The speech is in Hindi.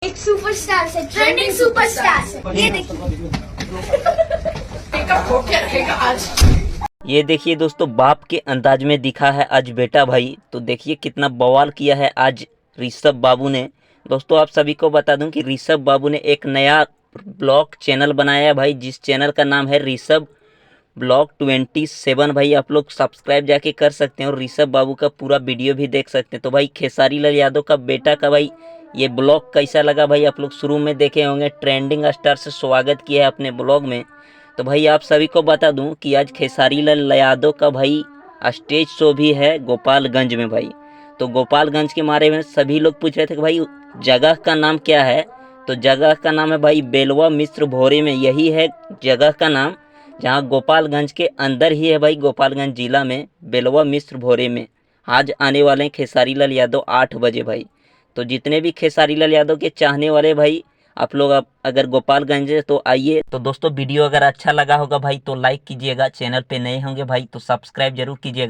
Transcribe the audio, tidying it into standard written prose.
एक सुपरस्टार से, ट्रेंडिंग सुपरस्टार से। ये देखिए ये देखिए दोस्तों, बाप के अंदाज में दिखा है आज बेटा भाई। तो देखिए कितना बवाल किया है आज ऋषभ बाबू ने। दोस्तों आप सभी को बता दूं कि ऋषभ बाबू ने एक नया ब्लॉग चैनल बनाया है भाई, जिस चैनल का नाम है ऋषभ ब्लॉग 27। भाई आप लोग सब्सक्राइब जाके कर सकते हैं और ऋषभ बाबू का पूरा वीडियो भी देख सकते हैं। तो भाई खेसारी लाल यादव का बेटा का भाई ये ब्लॉग कैसा लगा भाई, आप लोग शुरू में देखे होंगे। ट्रेंडिंग स्टार से स्वागत किया है अपने ब्लॉग में। तो भाई आप सभी को बता दूं कि आज खेसारी लाल यादव का भाई स्टेज शो भी है गोपालगंज में भाई। तो गोपालगंज के बारे में सभी लोग पूछ रहे थे कि भाई जगह का नाम क्या है। तो जगह का नाम है भाई बेलवा मिश्र भोरे में, यही है जगह का नाम, जहां गोपालगंज के अंदर ही है भाई, गोपालगंज जिला में बेलवा मिश्र भोरे में। आज आने वाले हैं खेसारी लाल यादव 8 बजे भाई। तो जितने भी खेसारी लाल यादव के चाहने वाले भाई, आप लोग अगर गोपालगंज है तो आइए। तो दोस्तों वीडियो अगर अच्छा लगा होगा भाई तो लाइक कीजिएगा, चैनल पे नए होंगे भाई तो सब्सक्राइब जरूर कीजिएगा।